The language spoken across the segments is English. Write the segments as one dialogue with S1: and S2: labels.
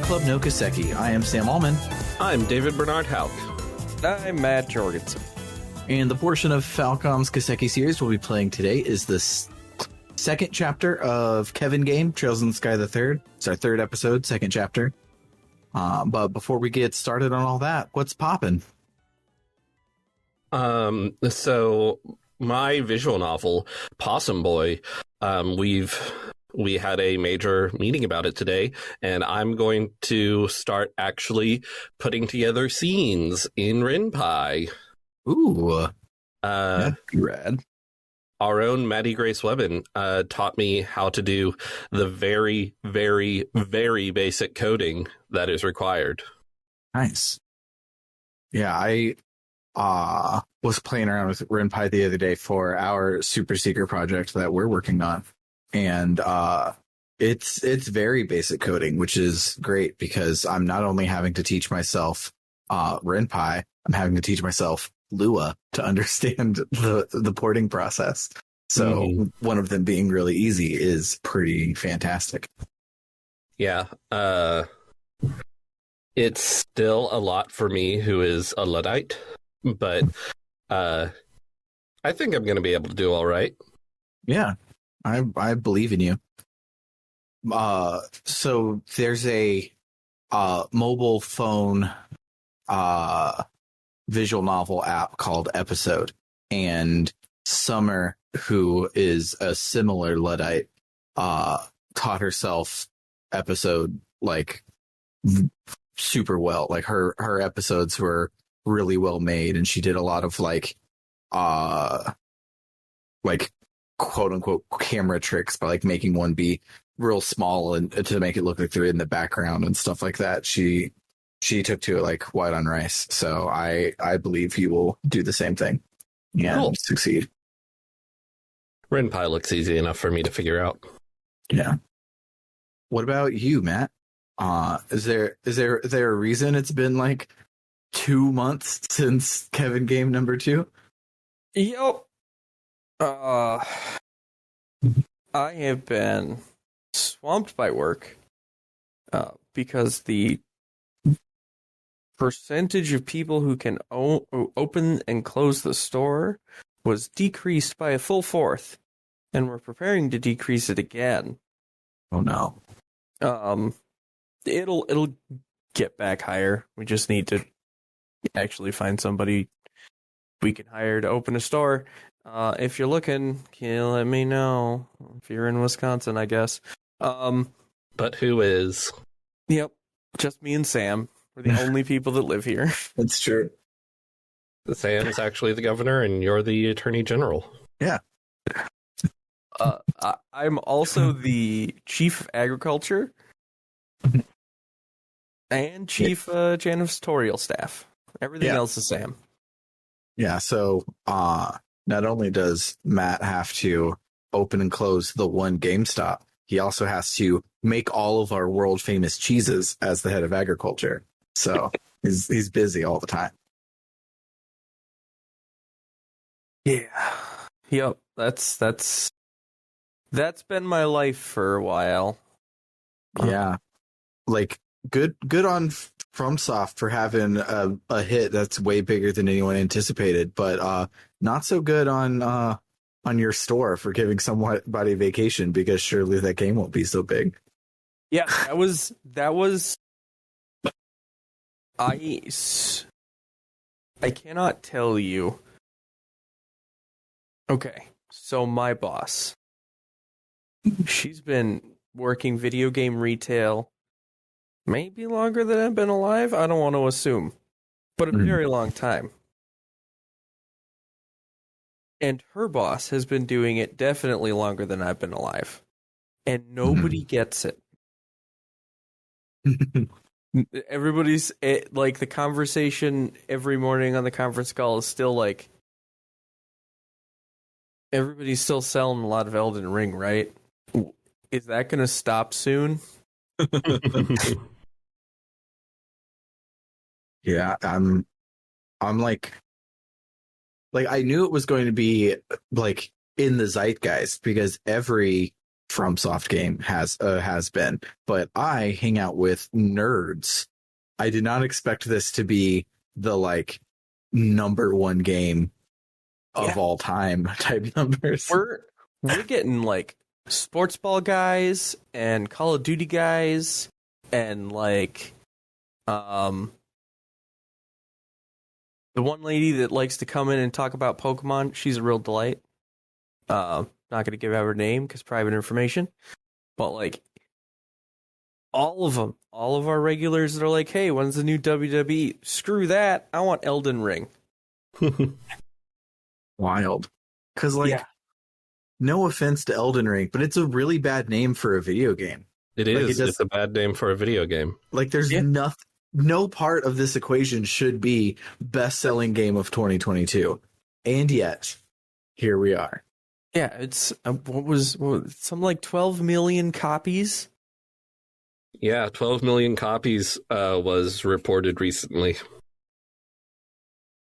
S1: Bookclub no Kiseki. I am Sam Allman.
S2: I'm David Bernard Hauk.
S3: I'm Matt Jorgensen.
S1: And the portion of Falcom's Kiseki series we'll be playing today is the second chapter of Kevin Game, Trails in the Sky the Third. It's our third episode, second chapter. But before we get started on all that, what's poppin'?
S2: So my visual novel, Possum Boy, we had a major meeting about it today, and I'm going to start actually putting together scenes in Renpai.
S1: Ooh. That'd be rad.
S2: Our own Maddie Grace Webben taught me how to do the very, very, very basic coding that is required.
S1: Nice. Yeah, I was playing around with Renpai the other day for our super secret project that we're working on. And it's very basic coding, which is great because I'm not only having to teach myself Renpai, I'm having to teach myself Lua to understand the porting process. So one of them being really easy is pretty fantastic.
S2: Yeah. It's still a lot for me who is a Luddite, but I think I'm going to be able to do all right.
S1: Yeah, I believe in you. So there's a mobile phone visual novel app called Episode, and Summer, who is a similar Luddite, taught herself Episode like super well. Like her episodes were really well made, and she did a lot of like quote unquote camera tricks by like making one be real small and to make it look like they're in the background and stuff like that. She took to it like white on rice. So I believe he will do the same thing and succeed.
S2: Renpai looks easy enough for me to figure out.
S1: Yeah. What about you, Matt? Is there a reason it's been like 2 months since Kevin Game number 2?
S3: Yep. I have been swamped by work because the percentage of people who can open and close the store was decreased by a full fourth, and we're preparing to decrease it again.
S1: Oh no.
S3: It'll get back higher. We just need to actually find somebody we can hire to open a store. If you're looking, can you let me know? If you're in Wisconsin, I guess.
S2: But who is?
S3: Yep, just me and Sam. We're the only people that live here.
S1: That's true.
S2: Sam's actually the governor, and you're the attorney general.
S1: Yeah.
S3: I'm also the chief of agriculture and chief janitorial staff. Everything else is Sam.
S1: Yeah, so not only does Matt have to open and close the one GameStop, he also has to make all of our world famous cheeses as the head of agriculture. So he's busy all the time.
S3: Yeah. Yep. That's been my life for a while.
S1: Yeah. Like good on FromSoft for having a hit that's way bigger than anyone anticipated, but not so good on your store for giving somebody vacation, because surely that game won't be so big.
S3: Yeah, that was I cannot tell you. Okay, so my boss, she's been working video game retail maybe longer than I've been alive. I don't want to assume, but a very long time. And her boss has been doing it definitely longer than I've been alive. And nobody gets it. Everybody's like, the conversation every morning on the conference call is still like, everybody's still selling a lot of Elden Ring, right? Is that going to stop soon?
S1: Yeah, I'm like I knew it was going to be like in the zeitgeist, because every FromSoft game has been. But I hang out with nerds. I did not expect this to be the like number one game of all time type numbers.
S3: We're getting like sports ball guys and Call of Duty guys and like the one lady that likes to come in and talk about Pokemon. She's a real delight. Not going to give out her name because private information. But like all of them, all of our regulars that are like, hey, when's the new WWE? Screw that. I want Elden Ring.
S1: Wild. Because like, no offense to Elden Ring, but it's a really bad name for a video game.
S2: It is. It's a bad name for a video game.
S1: Like there's no part of this equation should be best-selling game of 2022. And yet, here we are.
S3: Yeah, it's what was some like 12 million copies?
S2: Yeah, 12 million copies was reported recently.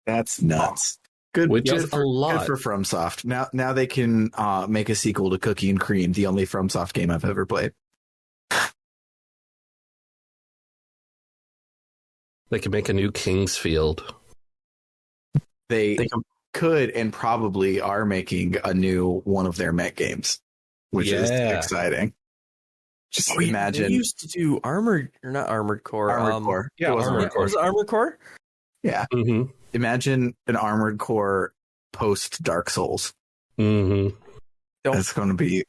S1: That's nuts. Good,
S2: Which is
S1: for,
S2: a lot.
S1: good for FromSoft. Now they can make a sequel to Cookie and Cream, the only FromSoft game I've ever played.
S2: They could make a new Kingsfield.
S1: They could and probably are making a new one of their mech games, which is exciting. Just imagine.
S3: They used to do Armored Core.
S1: Armored Core.
S2: Yeah, Armored Core.
S3: Was it Armored Core?
S1: Yeah.
S2: Mm-hmm.
S1: Imagine an Armored Core post Dark Souls.
S2: Mm-hmm.
S1: That's going to be.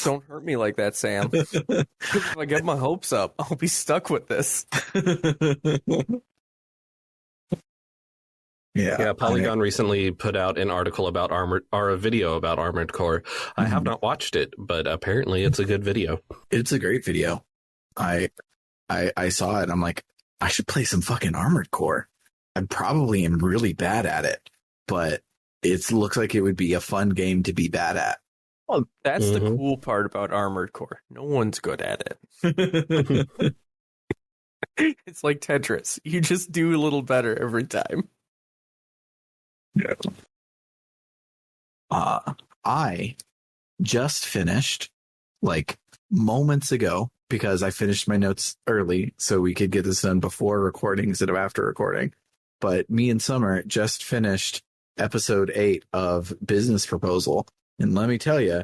S3: Don't hurt me like that, Sam. If I get my hopes up, I'll be stuck with this.
S2: Yeah, Polygon recently put out an article about a video about Armored Core. I have not watched it, but apparently it's a good video.
S1: It's a great video. I saw it. I'm like, I should play some fucking Armored Core. I probably am really bad at it, but it looks like it would be a fun game to be bad at.
S3: Well, that's the cool part about Armored Core. No one's good at it. It's like Tetris. You just do a little better every time.
S1: Yeah. I just finished like moments ago because I finished my notes early so we could get this done before recording instead of after recording. But me and Summer just finished episode 8 of Business Proposal. And let me tell you,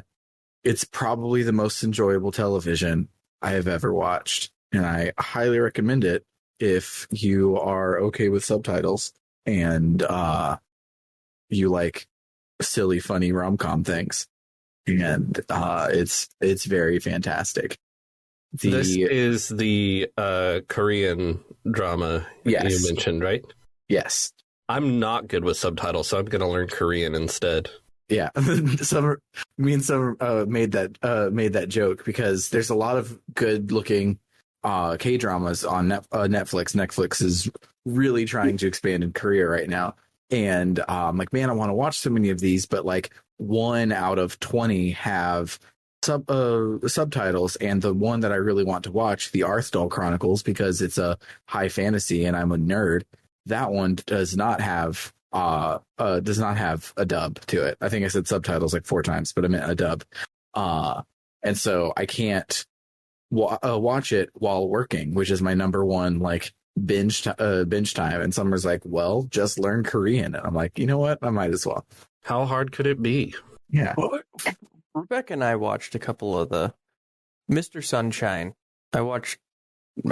S1: it's probably the most enjoyable television I have ever watched. And I highly recommend it if you are okay with subtitles and you like silly, funny rom-com things. And it's very fantastic.
S2: This is the Korean drama you mentioned, right?
S1: Yes.
S2: I'm not good with subtitles, so I'm going to learn Korean instead.
S1: Yeah, me and Summer made that joke because there's a lot of good looking K dramas on Netflix. Netflix is really trying to expand in Korea right now, and I'm like, man, I want to watch so many of these, but like 1 out of 20 have subtitles, and the one that I really want to watch, the Arthdal Chronicles, because it's a high fantasy and I'm a nerd. That one does not have a dub to it. I think I said subtitles like 4 times, but I meant a dub. And so I can't watch it while working, which is my number one like binge time. And Summer's like, well, just learn Korean. And I'm like, you know what? I might as well.
S2: How hard could it be?
S1: Yeah.
S3: Well, Rebecca and I watched a couple of the Mr. Sunshine. I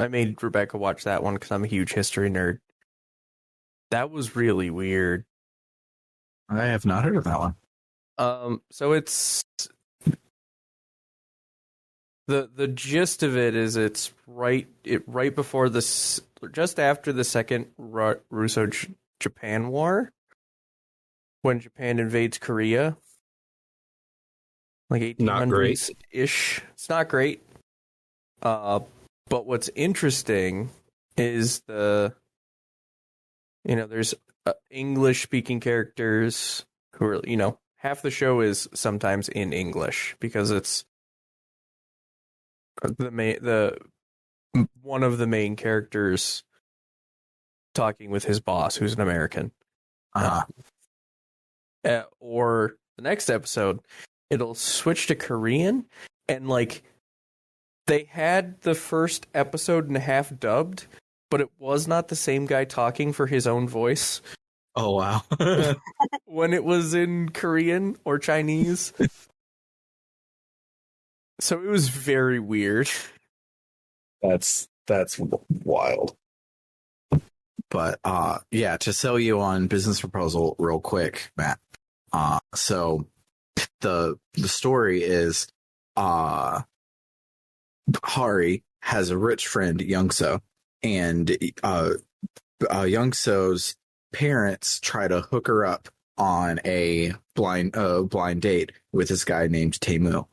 S3: made Rebecca watch that one because I'm a huge history nerd. That was really weird.
S1: I have not heard of that one.
S3: So it's the gist of it is it's right before this, just after the second Russo-Japan War, when Japan invades Korea, like 1800s-ish. It's not great. But what's interesting is there's English-speaking characters who are, half the show is sometimes in English because it's one of the main characters talking with his boss, who's an American. Or the next episode, it'll switch to Korean, and like they had the first episode and a half dubbed, but it was not the same guy talking for his own voice
S1: Oh wow.
S3: when it was in Korean or Chinese. So it was very weird.
S1: That's wild. But yeah, to sell you on business proposal real quick, Matt. So the story is Hari has a rich friend, Youngso, and Youngso's parents try to hook her up on a blind date with this guy named Taemu.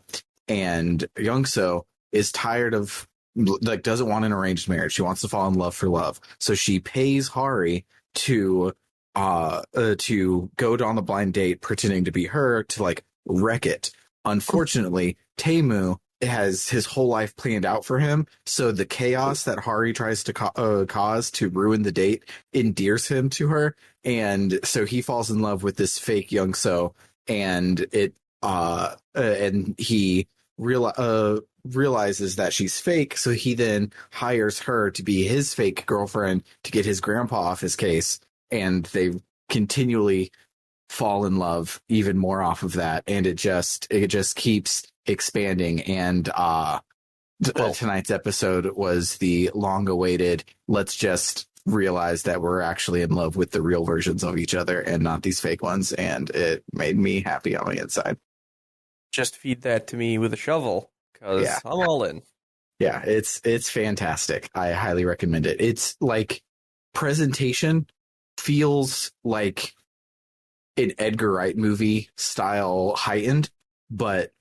S1: And Youngso is tired of, like, doesn't want an arranged marriage. She wants to fall in love for love. So she pays Hari to go on the blind date pretending to be her to like wreck it. Unfortunately, Taemu has his whole life planned out for him. So the chaos that Hari tries to cause to ruin the date endears him to her. And so he falls in love with this fake Youngso, and he realizes that she's fake. So he then hires her to be his fake girlfriend to get his grandpa off his case. And they continually fall in love even more off of that. And it just keeps expanding. And tonight's episode was the long awaited, let's just realize that we're actually in love with the real versions of each other and not these fake ones. And it made me happy on the inside.
S3: Just feed that to me with a shovel, because I'm all in.
S1: Yeah, it's fantastic. I highly recommend it. It's like presentation feels like an Edgar Wright movie style heightened, but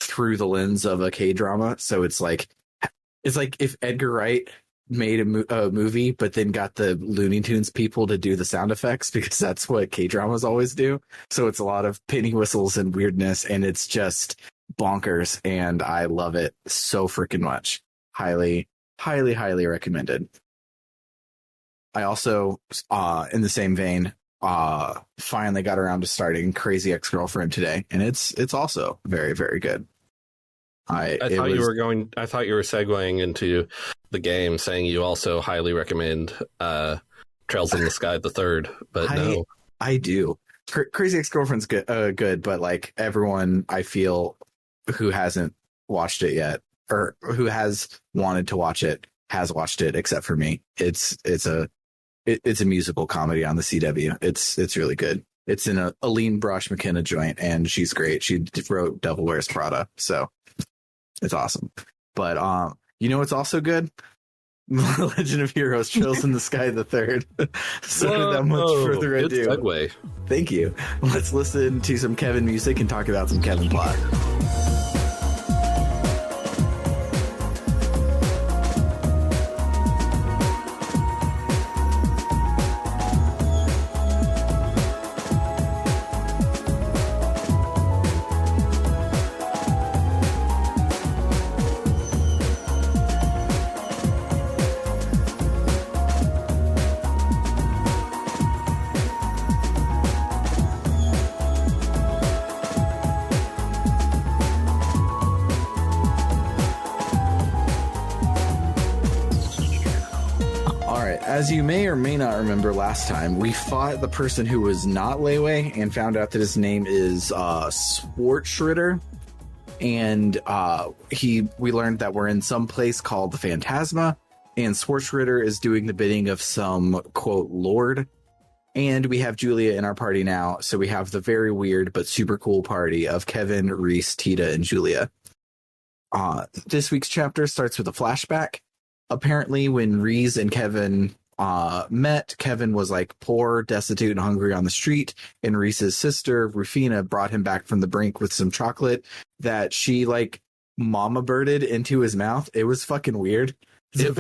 S1: through the lens of a K-drama. So it's like if Edgar Wright made a movie, but then got the Looney Tunes people to do the sound effects, because that's what K-dramas always do. So it's a lot of penny whistles and weirdness, and it's just bonkers, and I love it so freaking much. Highly, highly, highly recommended. I also, in the same vein, finally got around to starting Crazy Ex-Girlfriend today, and it's also very, very good. I thought you were
S2: segueing into the game, saying you also highly recommend Trails in the Sky the Third, but no.
S1: I do. Crazy Ex-Girlfriend's good, but like everyone I feel who hasn't watched it yet, or who has wanted to watch it, has watched it, except for me. It's a musical comedy on the CW. It's really good. It's in a Aline Brosh McKenna joint, and she's great. She wrote Devil Wears Prada, so it's awesome. But you know what's also good? Legend of Heroes: Trails in the Sky the Third. So without much further ado,
S2: good segue.
S1: Thank you. Let's listen to some Kevin music and talk about some Kevin plot. As you may or may not remember, last time we fought the person who was not Lei Wei and found out that his name is Schwartzritter, and we learned that we're in some place called the Phantasma, and Schwartzritter is doing the bidding of some quote lord, and we have Julia in our party now, so we have the very weird but super cool party of Kevin, Reese, Tita, and Julia. This week's chapter starts with a flashback. Apparently, when Reese and Kevin met, Kevin was like poor, destitute, and hungry on the street, and Reese's sister, Rufina, brought him back from the brink with some chocolate that she like mama birded into his mouth. It was fucking weird.
S2: It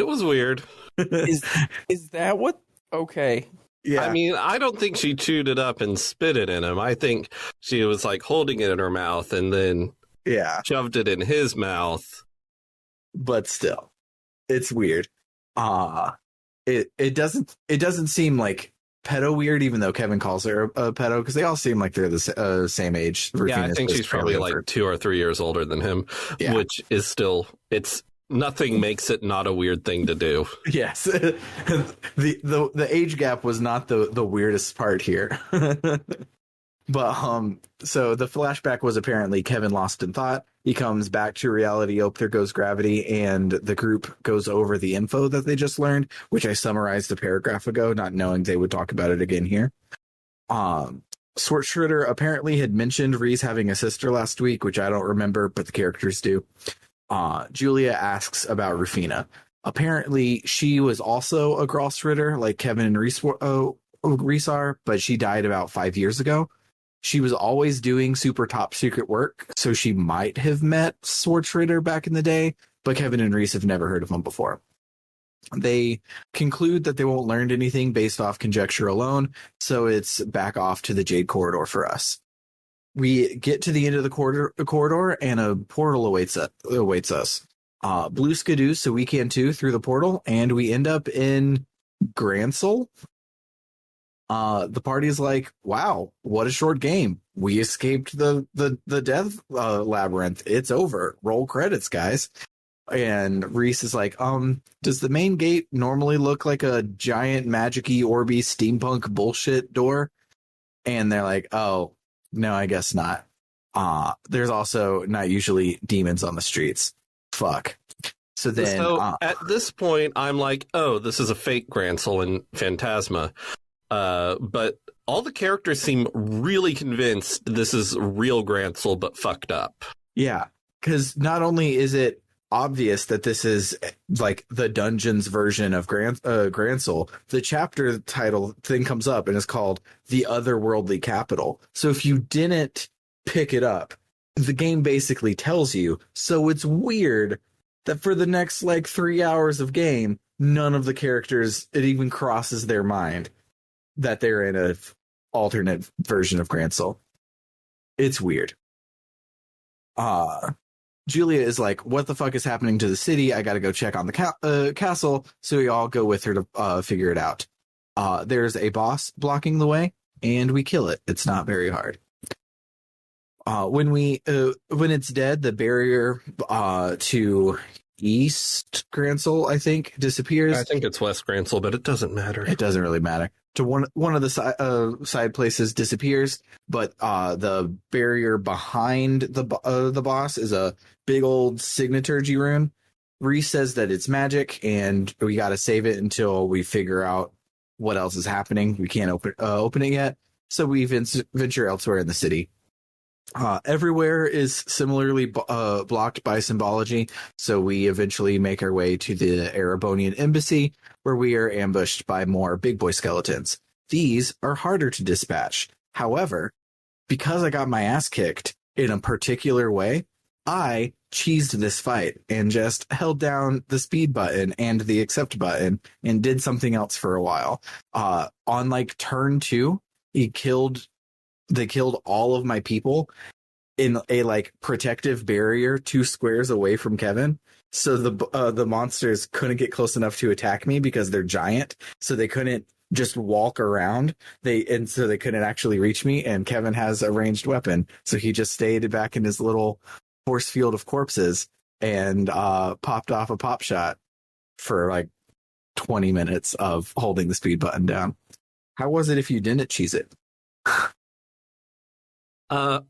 S2: was weird.
S3: Is that what? Okay.
S1: Yeah.
S2: I mean, I don't think she chewed it up and spit it in him. I think she was like holding it in her mouth and then shoved it in his mouth.
S1: But still, it's weird. It doesn't seem like pedo weird, even though Kevin calls her a pedo, because they all seem like they're the same age.
S2: Yeah, I think she's probably like 2 or 3 years older than him, which is still, nothing makes it not a weird thing to do.
S1: Yes. the age gap was not the weirdest part here. But so the flashback was apparently Kevin lost in thought. He comes back to reality. Oh, there goes gravity, and the group goes over the info that they just learned, which I summarized a paragraph ago, not knowing they would talk about it again here. Swart Schroeder apparently had mentioned Reese having a sister last week, which I don't remember, but the characters do. Julia asks about Rufina. Apparently, she was also a Grosritter, like Kevin and Reese are, but she died about 5 years ago. She was always doing super top secret work, so she might have met Swartzritter back in the day, but Kevin and Reese have never heard of him before. They conclude that they won't learn anything based off conjecture alone, so it's back off to the Jade Corridor for us. We get to the end of the corridor and a portal awaits us. Blue skidoo, so we can too, through the portal, and we end up in Gransel. The party's like, wow, what a short game. We escaped the death labyrinth. It's over. Roll credits, guys. And Reese is like, does the main gate normally look like a giant magic-y orby steampunk bullshit door? And they're like, oh, no, I guess not. There's also not usually demons on the streets. Fuck. So
S2: at this point, I'm like, oh, this is a fake Gransel and Phantasma. But all the characters seem really convinced this is real Gransel, but fucked up.
S1: Yeah, because not only is it obvious that this is like the dungeon's version of Gransel, the chapter title thing comes up and is called The Otherworldly Capital. So if you didn't pick it up, the game basically tells you. So it's weird that for the next like 3 hours of game, none of the characters, it even crosses their mind that they're in an alternate version of Gransel. It's weird. Julia is like, what the fuck is happening to the city? I gotta go check on the castle. So we all go with her to figure it out. There's a boss blocking the way, and we kill it. It's not very hard. When it's dead, the barrier to East Gransel, I think, disappears.
S2: I think it's West Gransel, but it doesn't matter.
S1: It doesn't really matter. To one of the side places disappears, but the barrier behind the boss is a big old signaturgy rune. Reese says that it's magic, and we got to save it until we figure out what else is happening. We can't open it yet, so we venture elsewhere in the city. Everywhere is similarly blocked by symbology, so we eventually make our way to the Erebonian embassy, where we are ambushed by more big boy skeletons. These are harder to dispatch. However, because I got my ass kicked in a particular way, I cheesed this fight and just held down the speed button and the accept button and did something else for a while. On like turn 2, they killed all of my people in a like protective barrier 2 squares away from Kevin. So the monsters couldn't get close enough to attack me because they're giant. So they couldn't just walk around. So they couldn't actually reach me. And Kevin has a ranged weapon. So he just stayed back in his little force field of corpses and popped off a pop shot for like 20 minutes of holding the speed button down. How was it if you didn't cheese it?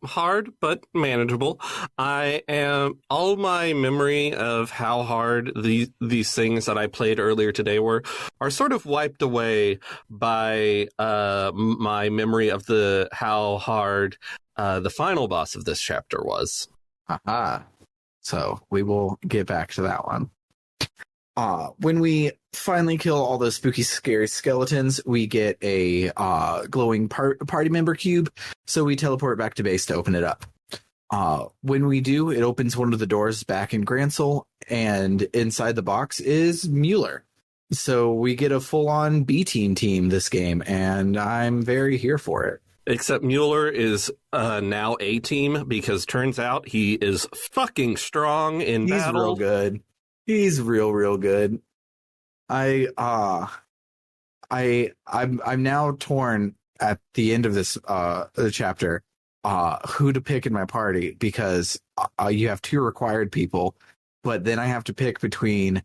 S2: Hard, but manageable. All my memory of how hard these things that I played earlier today are sort of wiped away by my memory of how hard the final boss of this chapter was.
S1: Aha. So we will get back to that one. When we finally kill all those spooky, scary skeletons, we get a glowing party member cube, so we teleport back to base to open it up. When we do, it opens one of the doors back in Gransel, and inside the box is Mueller. So we get a full-on B-team this game, and I'm very here for it.
S2: Except Mueller is now A-team, because turns out he is fucking strong in battle.
S1: He's real good. He's real good. I I'm now torn at the end of this the chapter who to pick in my party, because you have two required people, but then I have to pick between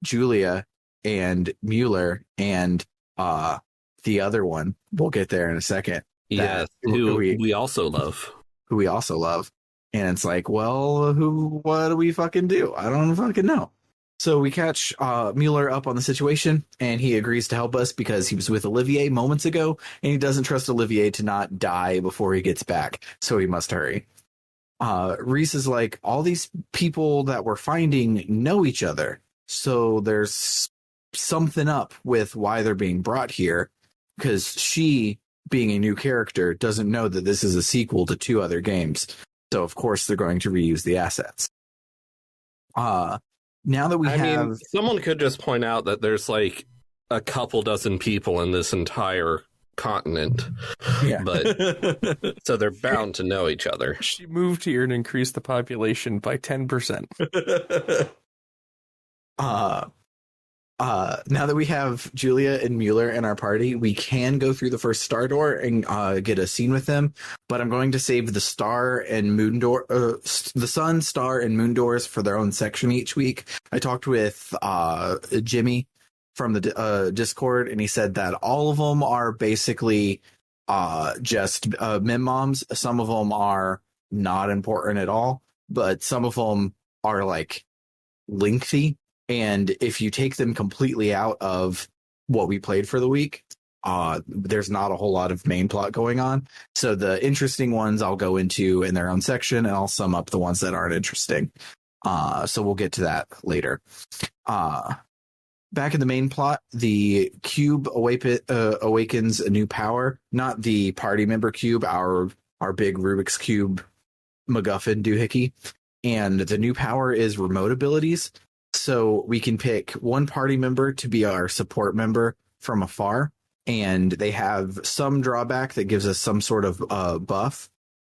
S1: Julia and Mueller and the other one. We'll get there in a second.
S2: Yes, who we also love.
S1: Who we also love. And it's like, well, what do we fucking do? I don't fucking know. So we catch Mueller up on the situation, and he agrees to help us because he was with Olivier moments ago, and he doesn't trust Olivier to not die before he gets back, so he must hurry. Reese is like, all these people that we're finding know each other, so there's something up with why they're being brought here, because she, being a new character, doesn't know that this is a sequel to 2 other games, so of course they're going to reuse the assets. Now that we mean,
S2: someone could just point out that there's like a couple dozen people in this entire continent.
S1: Yeah.
S2: But so they're bound to know each other.
S3: She moved here and increased the population by 10%.
S1: Now that we have Julia and Mueller in our party, we can go through the first star door and get a scene with them. But I'm going to save the star and moon door, the sun, star, and moon doors for their own section each week. I talked with Jimmy from the Discord, and he said that all of them are basically just mem moms. Some of them are not important at all, but some of them are like lengthy. And if you take them completely out of what we played for the week, there's not a whole lot of main plot going on. So the interesting ones I'll go into in their own section, and I'll sum up the ones that aren't interesting. So we'll get to that later. Back in the main plot, the cube awakens a new power, not the party member cube, our big Rubik's Cube MacGuffin doohickey. And the new power is remote abilities. So we can pick one party member to be our support member from afar, and they have some drawback that gives us some sort of buff.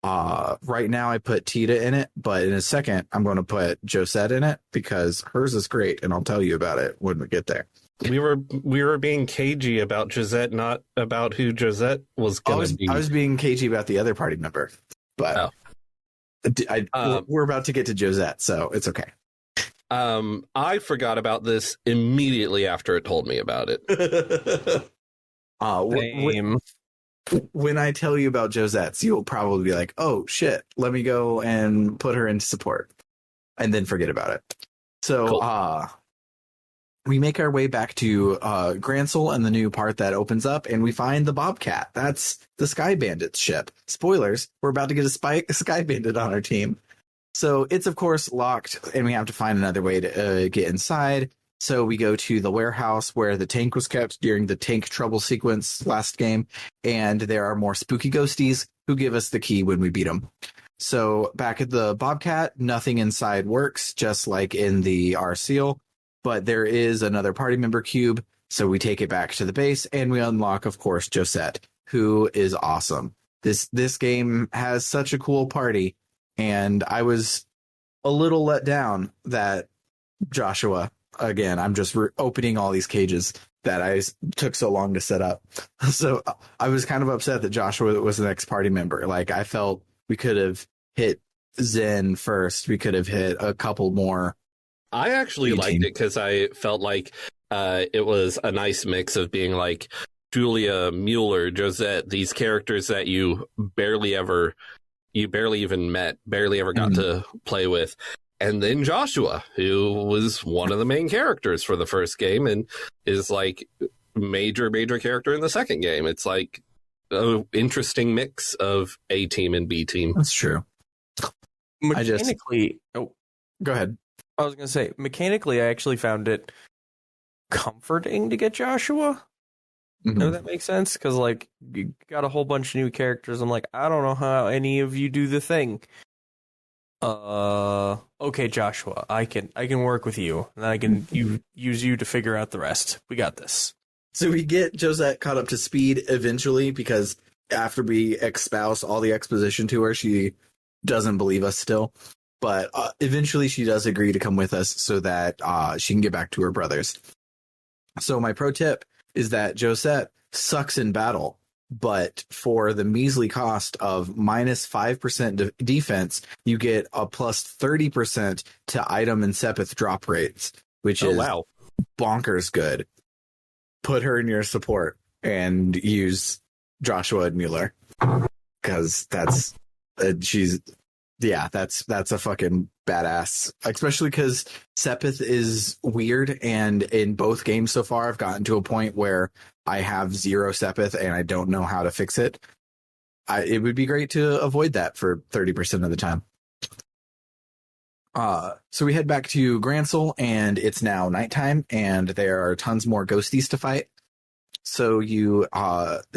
S1: Right now I put Tita in it, but in a second I'm going to put Josette in it because hers is great, and I'll tell you about it when we get there.
S2: We were being cagey about Josette, not about who Josette was going to be.
S1: I was being cagey about the other party member, but we're about to get to Josette, so it's okay.
S2: I forgot about this immediately after it told me about it.
S1: When I tell you about Josette's, you'll probably be like, oh shit, let me go and put her into support, and then forget about it. So cool. We make our way back to Gransel and the new part that opens up, and we find the Bobcat. That's the Sky Bandit's ship. Spoilers, we're about to get a Sky Bandit on our team. So it's, of course, locked, and we have to find another way to get inside. So we go to the warehouse where the tank was kept during the tank trouble sequence last game, and there are more spooky ghosties who give us the key when we beat them. So back at the Bobcat, nothing inside works, just like in the R-Seal, but there is another party member cube, so we take it back to the base, and we unlock, of course, Josette, who is awesome. This game has such a cool party. And I was a little let down that Joshua, again, I'm just opening all these cages that I took so long to set up. So I was kind of upset that Joshua was the next party member. Like, I felt we could have hit Zen first. We could have hit a couple more.
S2: I actually liked it because I felt like it was a nice mix of being like Julia, Mueller, Josette, these characters that you barely even met, barely ever got to play with. And then Joshua, who was one of the main characters for the first game and is like major character in the second game. It's like an interesting mix of A team and B team.
S1: That's true.
S3: Mechanically,
S1: go ahead.
S3: I was going to say, mechanically, I actually found it comforting to get Joshua. Mm-hmm. Does that make sense? Because, like, you got a whole bunch of new characters. I'm like, I don't know how any of you do the thing. Okay, Joshua, I can work with you, and I can use you to figure out the rest. We got this.
S1: So we get Josette caught up to speed eventually, because after we espouse all the exposition to her, she doesn't believe us still. But eventually she does agree to come with us so that she can get back to her brothers. So my pro tip is that Josette sucks in battle, but for the measly cost of minus 5% defense, you get a plus 30% to item and Sepith drop rates, which is
S2: wow.
S1: bonkers good. Put her in your support and use Joshua and Mueller, because that's a fucking badass, especially because Sepith is weird, and in both games so far I've gotten to a point where I have 0 Sepith and I don't know how to fix it. It would be great to avoid that for 30% of the time. So we head back to Gransel, and it's now nighttime, and there are tons more ghosties to fight. So you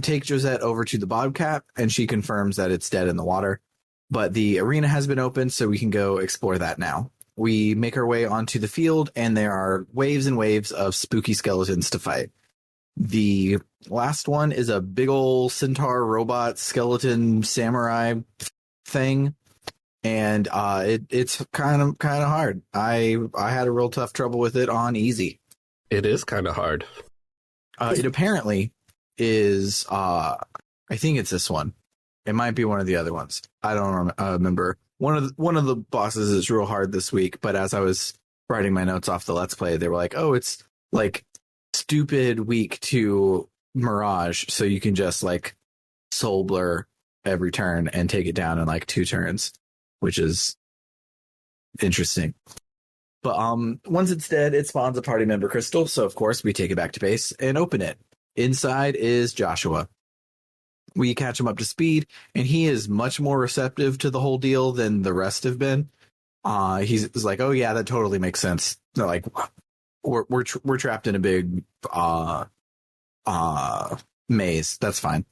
S1: take Josette over to the Bobcat, and she confirms that it's dead in the water. But the arena has been opened, so we can go explore that now. We make our way onto the field, and there are waves and waves of spooky skeletons to fight. The last one is a big ol' centaur robot skeleton samurai thing, and it's kind of hard. I had a real tough trouble with it on easy.
S2: It is kind of hard.
S1: It apparently is. I think it's this one. It might be one of the other ones. I don't remember. One of the bosses is real hard this week, but as I was writing my notes off the Let's Play, they were like, "Oh, it's like stupid weak to Mirage, so you can just like soul blur every turn and take it down in like 2 turns," which is interesting. But once it's dead, it spawns a party member crystal, so of course we take it back to base and open it. Inside is Joshua. We catch him up to speed, and he is much more receptive to the whole deal than the rest have been. He's like, "Oh yeah, that totally makes sense." They're like, we're trapped in a big maze. That's fine.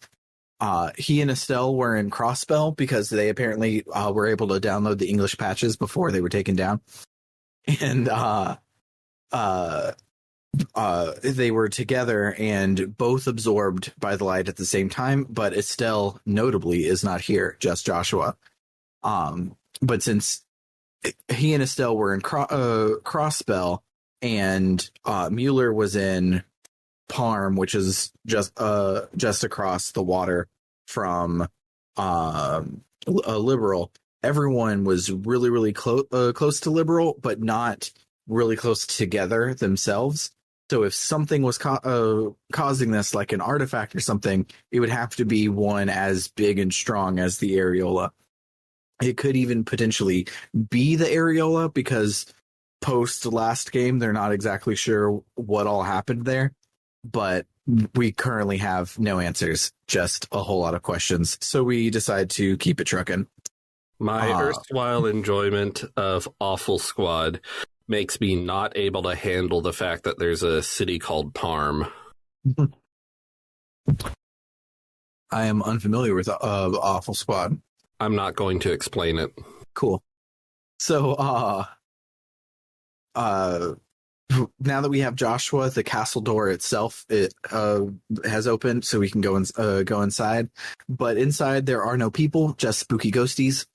S1: He and Estelle were in Crossspell because they apparently were able to download the English patches before they were taken down, and they were together and both absorbed by the light at the same time, but Estelle notably is not here, just Joshua. But since he and Estelle were in Crossspell, and Mueller was in Parm, which is just across the water from Liberal, everyone was really, really close to Liberal, but not really close together themselves. So if something was causing this, like an artifact or something, it would have to be one as big and strong as the areola. It could even potentially be the areola, because post last game, they're not exactly sure what all happened there. But we currently have no answers, just a whole lot of questions. So we decide to keep it trucking.
S2: My erstwhile enjoyment of Awful Squad makes me not able to handle the fact that there's a city called Parm.
S1: I am unfamiliar with Awful Squad.
S2: I'm not going to explain it.
S1: Cool. So, now that we have Joshua, the castle door itself has opened, so we can go inside. But inside there are no people, just spooky ghosties.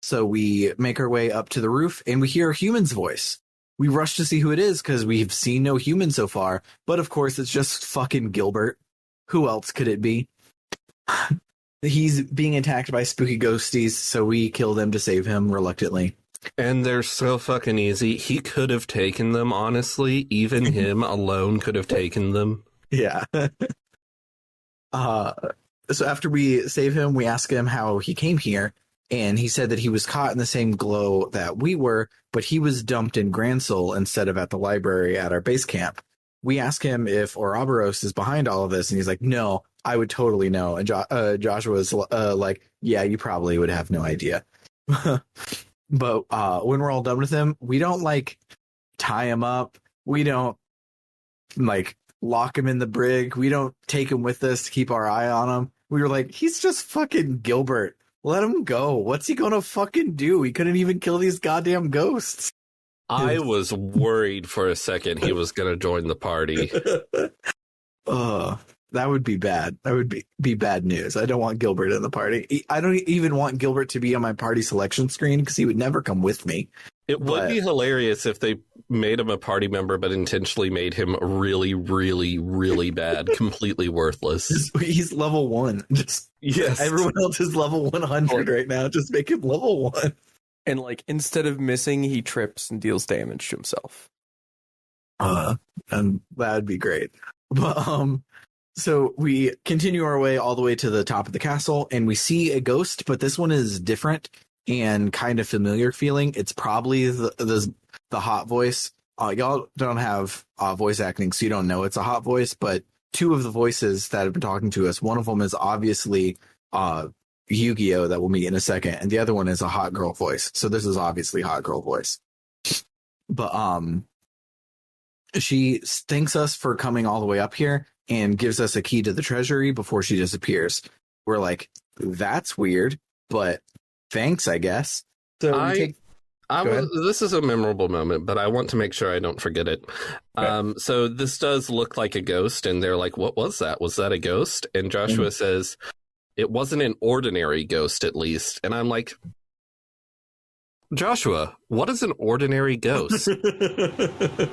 S1: So we make our way up to the roof, and we hear a human's voice. We rush to see who it is because we've seen no human so far. But of course, it's just fucking Gilbert. Who else could it be? He's being attacked by spooky ghosties, so we kill them to save him reluctantly.
S2: And they're so fucking easy. He could have taken them, honestly. Even him alone could have taken them.
S1: Yeah. So after we save him, we ask him how he came here. And he said that he was caught in the same glow that we were, but he was dumped in Gransel instead of at the library at our base camp. We ask him if Ouroboros is behind all of this, and he's like, "No, I would totally know." And Joshua's like, "Yeah, you probably would have no idea." But when we're all done with him, we don't like tie him up. We don't like lock him in the brig. We don't take him with us to keep our eye on him. We were like, he's just fucking Gilbert. Let him go. What's he gonna fucking do? He couldn't even kill these goddamn ghosts.
S2: I was worried for a second he was going to join the party.
S1: That would be bad. That would be bad news. I don't want Gilbert in the party. I don't even want Gilbert to be on my party selection screen because he would never come with me.
S2: It would be hilarious if they made him a party member, but intentionally made him really, really, really bad, completely worthless.
S1: He's level 1. Just
S2: Yes.
S1: everyone else is level 100 right now. Just make him level 1.
S3: And like instead of missing, he trips and deals damage to himself.
S1: And that'd be great. But so we continue our way all the way to the top of the castle, and we see a ghost, but this one is different and kind of familiar feeling. It's probably the hot voice. Y'all don't have voice acting, so you don't know it's a hot voice, but two of the voices that have been talking to us, one of them is obviously Yu-Gi-Oh! That we'll meet in a second, and the other one is a hot girl voice. So this is obviously hot girl voice. But she thanks us for coming all the way up here and gives us a key to the treasury before she disappears. We're like, that's weird, but thanks, I guess. So
S2: this is a memorable moment, but I want to make sure I don't forget it. Okay. So this does look like a ghost, and they're like, what was that? Was that a ghost? And Joshua says, it wasn't an ordinary ghost, at least. And I'm like, Joshua, what is an ordinary ghost?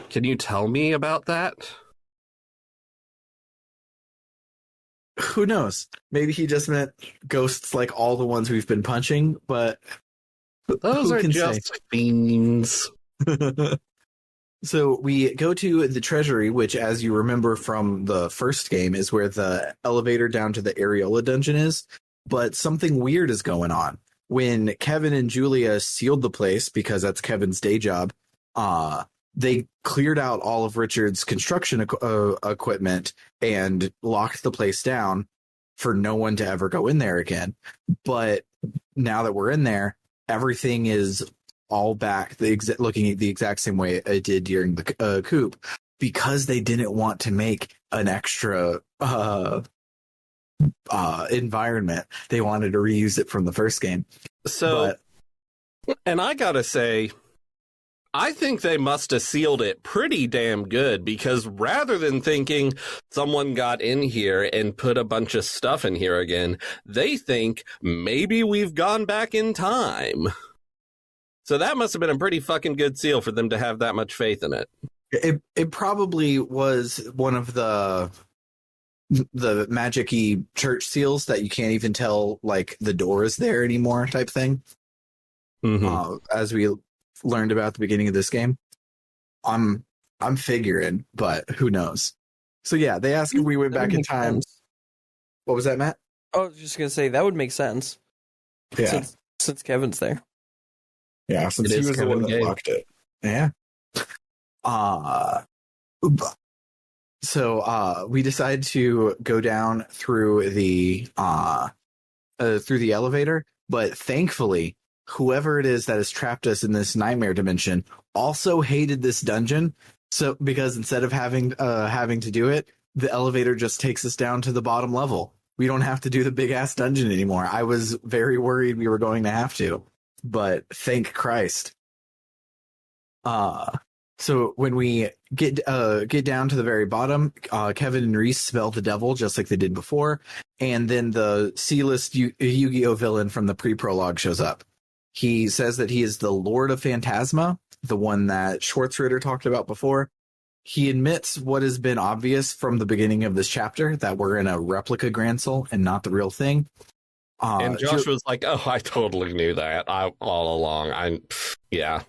S2: Can you tell me about that?
S1: Who knows? Maybe he just meant ghosts like all the ones we've been punching, but
S2: those are just fiends.
S1: So we go to the treasury, which, as you remember from the first game, is where the elevator down to the Areola dungeon is. But something weird is going on. When Kevin and Julia sealed the place, because that's Kevin's day job, they cleared out all of Richard's construction equipment and locked the place down for no one to ever go in there again. But now that we're in there, everything is all back, looking at the exact same way it did during the coup, because they didn't want to make an extra environment. They wanted to reuse it from the first game.
S2: And I gotta say, I think they must have sealed it pretty damn good, because rather than thinking someone got in here and put a bunch of stuff in here again, they think maybe we've gone back in time. So that must have been a pretty fucking good seal for them to have that much faith in it.
S1: It probably was one of the magic-y church seals that you can't even tell, like, the door is there anymore type thing. Mm-hmm. As we learned about at the beginning of this game. I'm figuring, but who knows? So yeah, they asked if we went back in time. Sense. What was that, Matt?
S3: I was just gonna say that would make sense.
S1: Yeah,
S3: since Kevin's there.
S1: Yeah, since he was the one that locked it. Yeah. So we decided to go down through the elevator, but thankfully, whoever it is that has trapped us in this nightmare dimension also hated this dungeon. So because instead of having to do it, the elevator just takes us down to the bottom level. We don't have to do the big ass dungeon anymore. I was very worried we were going to have to, but thank Christ. So when we get down to the very bottom, Kevin and Reese spell the devil just like they did before, and then the C-list Yu-Gi-Oh villain from the pre-prologue shows up. He says that he is the Lord of Phantasma, the one that Schwartzritter talked about before. He admits what has been obvious from the beginning of this chapter, that we're in a replica Grand Soul and not the real thing.
S2: And Josh was like, "Oh, I totally knew that all along." Yeah.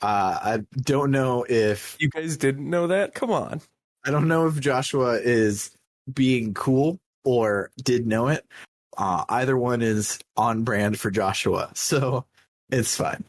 S1: I don't know if
S3: you guys didn't know that. Come on.
S1: I don't know if Joshua is being cool or did know it. Either one is on brand for Joshua, so it's fine.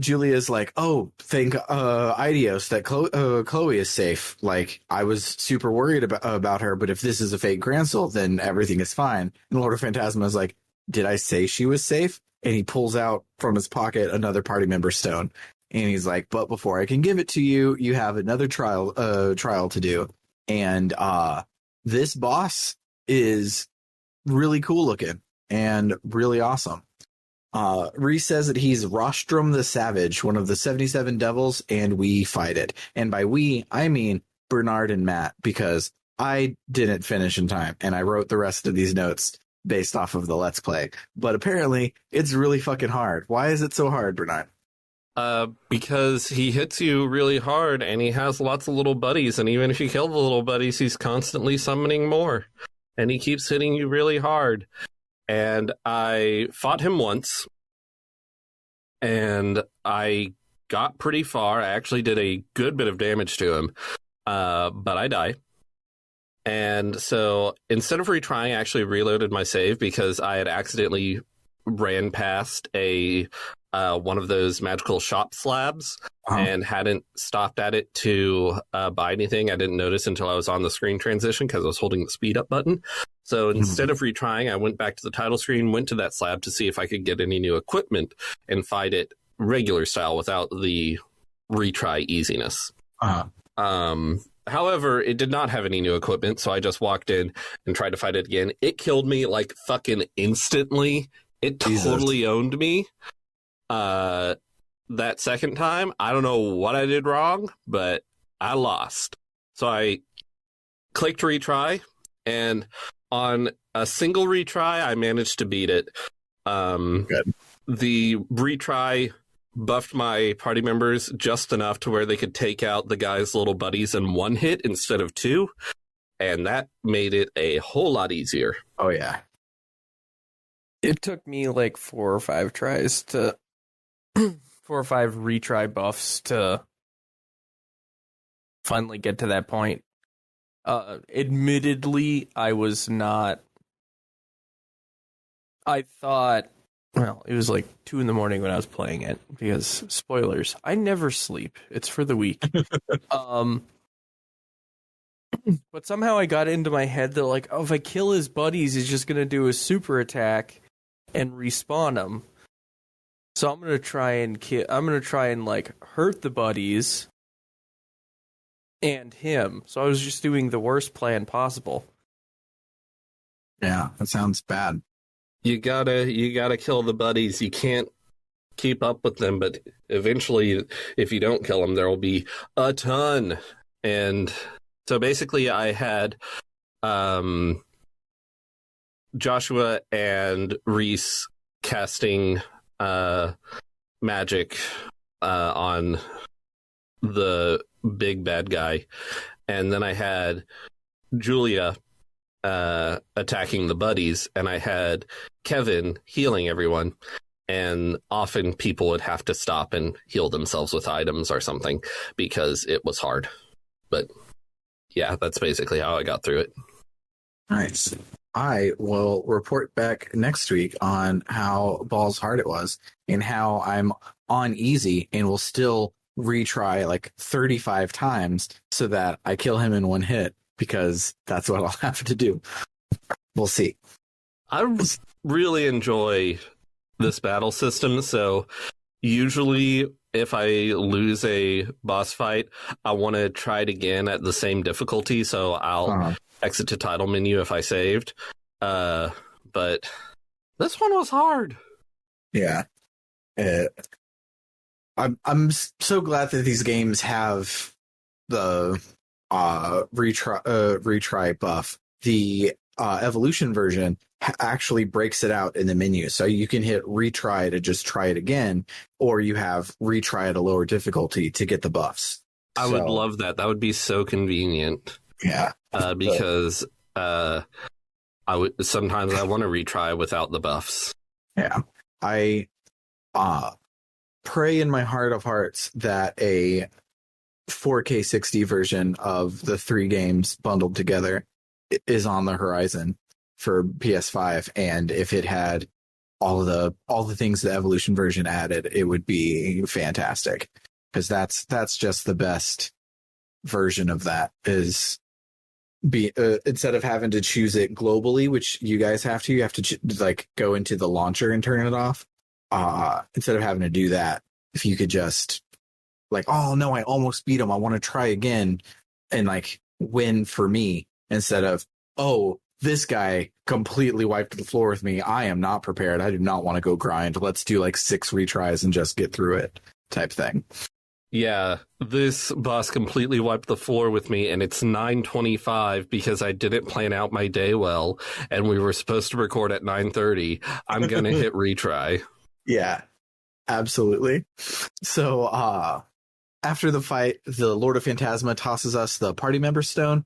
S1: Julia's like, "Oh, thank Idios that Chloe is safe. Like, I was super worried about her, but if this is a fake Grand Soul, then everything is fine." And Lord of Phantasma is like, "Did I say she was safe?" And he pulls out from his pocket another party member stone, and he's like, "But before I can give it to you, you have another trial to do." And this boss is really cool looking and really awesome. Reese says that he's Rostrum the Savage, one of the 77 devils, and we fight it. And by we, I mean Bernard and Matt, because I didn't finish in time, and I wrote the rest of these notes based off of the Let's Play. But apparently, it's really fucking hard. Why is it so hard, Bernard?
S2: Because he hits you really hard, and he has lots of little buddies, and even if you kill the little buddies, he's constantly summoning more, and he keeps hitting you really hard. And I fought him once, and I got pretty far. I actually did a good bit of damage to him, but I die. And so instead of retrying, I actually reloaded my save because I had accidentally ran past a one of those magical shop slabs and hadn't stopped at it to buy anything. I didn't notice until I was on the screen transition because I was holding the speed up button. So instead of retrying, I went back to the title screen, went to that slab to see if I could get any new equipment and fight it regular style without the retry easiness. However, it did not have any new equipment, so I just walked in and tried to fight it again. It killed me like fucking instantly. It totally owned me. That second time, I don't know what I did wrong, but I lost. So I clicked retry, and on a single retry, I managed to beat it.
S1: Good.
S2: The retry buffed my party members just enough to where they could take out the guy's little buddies in one hit instead of two, and that made it a whole lot easier.
S1: Oh, yeah.
S3: It took me like 4 or 5 tries to 4 or 5 retry buffs to finally get to that point. Admittedly, I was not. I thought, well, it was like 2 a.m. when I was playing it because spoilers. I never sleep. It's for the weak. But somehow I got into my head that like, oh, if I kill his buddies, he's just gonna do a super attack and respawn them. So I'm gonna try and like hurt the buddies and him. So I was just doing the worst plan possible.
S1: Yeah, that sounds bad.
S2: You gotta kill the buddies. You can't keep up with them, but eventually, if you don't kill them, there will be a ton. And so basically, I had Joshua and Reese casting magic on the big bad guy, and then I had Julia attacking the buddies, and I had Kevin healing everyone. And often people would have to stop and heal themselves with items or something because it was hard. But yeah, that's basically how I got through it.
S1: Nice. I will report back next week on how balls hard it was and how I'm on easy and will still retry like 35 times so that I kill him in one hit because that's what I'll have to do. We'll see.
S2: I really enjoy this battle system, so usually if I lose a boss fight, I want to try it again at the same difficulty, so I'll exit to title menu if I saved. But this one was hard.
S1: Yeah. I'm so glad that these games have the retry buff. The evolution version actually breaks it out in the menu, so you can hit retry to just try it again, or you have retry at a lower difficulty to get the buffs.
S2: I would love that. That would be so convenient.
S1: Yeah,
S2: because sometimes I want to retry without the buffs.
S1: Yeah, I pray in my heart of hearts that a 4K 60 version of the 3 games bundled together is on the horizon for PS5, and if it had all the things the Evolution version added, it would be fantastic, because that's just the best version of that. Is be instead of having to choose it globally, which you guys have to, like go into the launcher and turn it off. Instead of having to do that, if you could just like, oh no, I almost beat him, I want to try again and like win for me, instead of, oh, this guy completely wiped the floor with me, I am not prepared, I do not want to go grind, let's do like 6 retries and just get through it type thing.
S2: Yeah, this boss completely wiped the floor with me, and it's 9:25 because I didn't plan out my day well, and we were supposed to record at 9:30. I'm gonna hit retry.
S1: Yeah, Absolutely. So after the fight, the Lord of Phantasma tosses us the party member stone.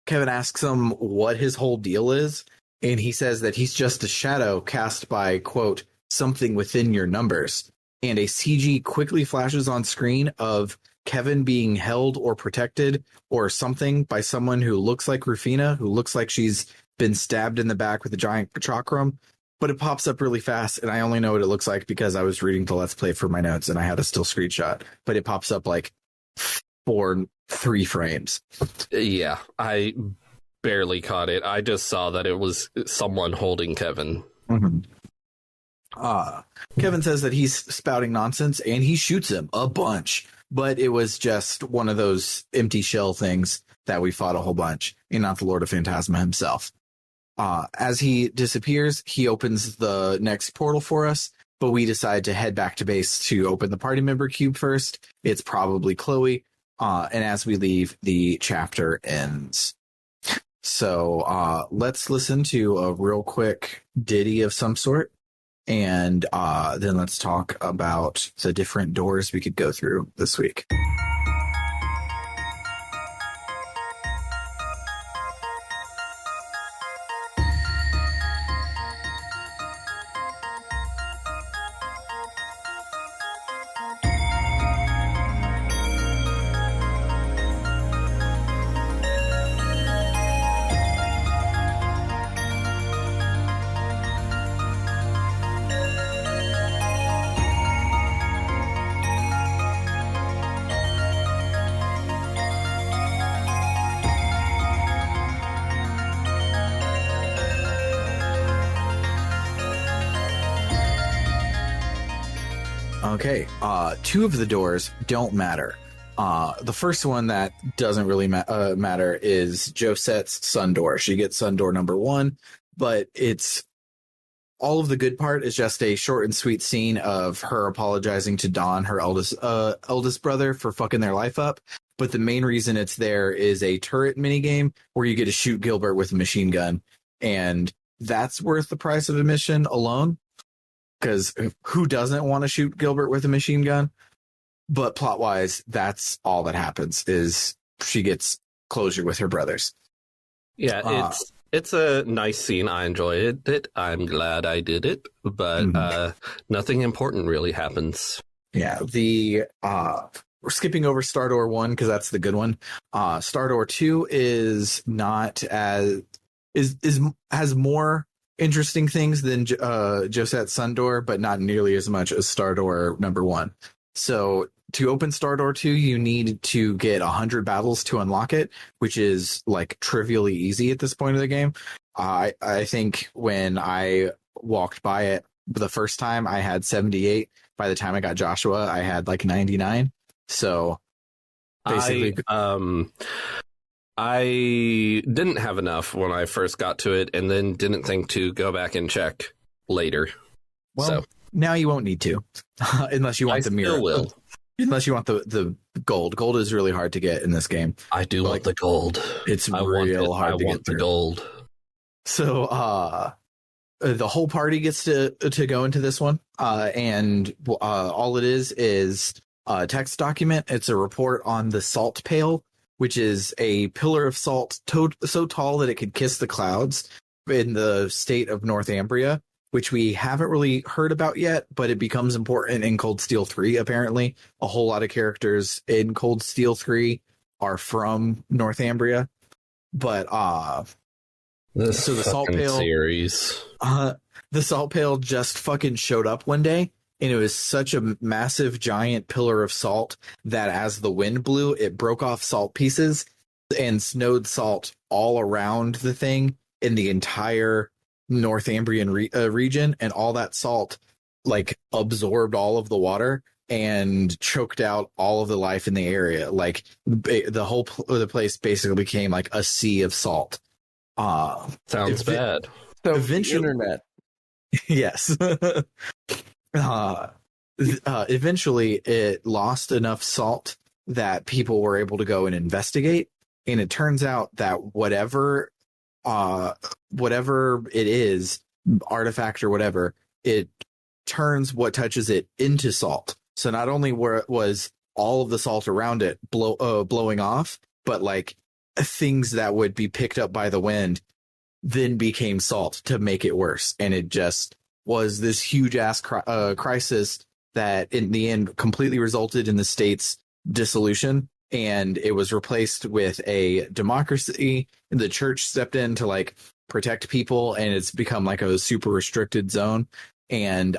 S1: Kevin asks him what his whole deal is, and he says that he's just a shadow cast by, quote, something within your numbers. And a CG quickly flashes on screen of Kevin being held or protected or something by someone who looks like Rufina, who looks like she's been stabbed in the back with a giant chakram. But it pops up really fast, and I only know what it looks like because I was reading the Let's Play for my notes, and I had a still screenshot. But it pops up like 3 frames.
S2: Yeah, I barely caught it. I just saw that it was someone holding Kevin.
S1: Mm-hmm. Kevin says that he's spouting nonsense, and he shoots him a bunch. But it was just one of those empty shell things that we fought a whole bunch, and not the Lord of Phantasma himself. As he disappears, he opens the next portal for us, but we decide to head back to base to open the party member cube first. It's probably Chloe. And as we leave, the chapter ends. So let's listen to a real quick ditty of some sort. And then let's talk about the different doors we could go through this week. Okay, 2 of the doors don't matter. The first one that doesn't really matter is Josette's sun door. She gets sun door number 1, but it's all of the good part is just a short and sweet scene of her apologizing to Don, her eldest brother, for fucking their life up. But the main reason it's there is a turret minigame where you get to shoot Gilbert with a machine gun, and that's worth the price of admission alone. Because who doesn't want to shoot Gilbert with a machine gun? But plot-wise, that's all that happens, is she gets closure with her brothers.
S2: Yeah, it's a nice scene. I enjoyed it. I'm glad I did it. But nothing important really happens.
S1: Yeah, we're skipping over Star Door 1 because that's the good one. Star Door 2 is not as... has more interesting things than Josette's Sun Door, but not nearly as much as Star Door number 1. So to open Star Door 2, you need to get 100 battles to unlock it, which is like trivially easy at this point of the game. I think when I walked by it the first time, I had 78. By the time I got Joshua, I had like 99. So basically,
S2: I didn't have enough when I first got to it, and then didn't think to go back and check later.
S1: Well,
S2: so
S1: now you won't need to, unless you want the mirror.
S2: Will.
S1: Unless you want the gold. Gold is really hard to get in this game.
S2: I do want the gold.
S1: It's real hard to get through.
S2: The gold.
S1: So the whole party gets to go into this one, and all it is a text document. It's a report on the salt pail, which is a pillar of salt so tall that it could kiss the clouds in the state of Northumbria, which we haven't really heard about yet, but it becomes important in Cold Steel 3, apparently. A whole lot of characters in Cold Steel 3 are from Northumbria. But the salt pail
S2: series.
S1: The salt pail just fucking showed up one day, and it was such a massive giant pillar of salt that as the wind blew, it broke off salt pieces and snowed salt all around the thing in the entire Northumbrian region, and all that salt like absorbed all of the water and choked out all of the life in the area. Like the place basically became like a sea of salt.
S2: Sounds bad.
S3: So
S1: eventually,
S3: internet.
S1: Yes. Eventually, it lost enough salt that people were able to go and investigate, and it turns out that whatever it is, artifact or whatever, it turns what touches it into salt. So not only was all of the salt around it blowing off, but like things that would be picked up by the wind then became salt to make it worse. And it just was this huge ass crisis that in the end completely resulted in the state's dissolution. And it was replaced with a democracy. The church stepped in to like protect people, and it's become like a super restricted zone. And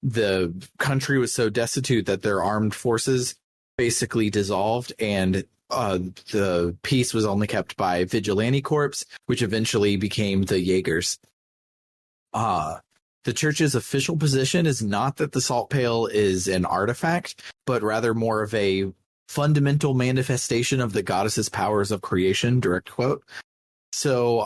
S1: the country was so destitute that their armed forces basically dissolved, and the peace was only kept by vigilante corps, which eventually became the Jaegers. The church's official position is not that the salt pail is an artifact, but rather more of a fundamental manifestation of the goddess's powers of creation, direct quote. So,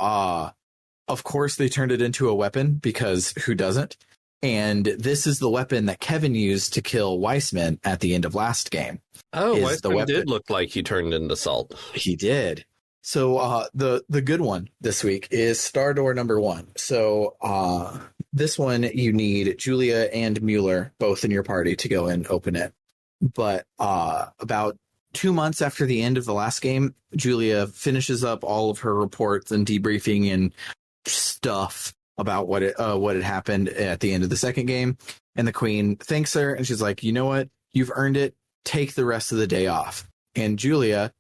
S1: of course, they turned it into a weapon, because who doesn't? And this is the weapon that Kevin used to kill Weissman at the end of last game.
S2: Oh, Weissman did look like he turned into salt.
S1: He did. So the good one this week is Star Door number 1. So this one, you need Julia and Mueller both in your party to go and open it. But about 2 months after the end of the last game, Julia finishes up all of her reports and debriefing and stuff about what had happened at the end of the second game. And the queen thanks her, and she's like, you know what? You've earned it. Take the rest of the day off. And Julia,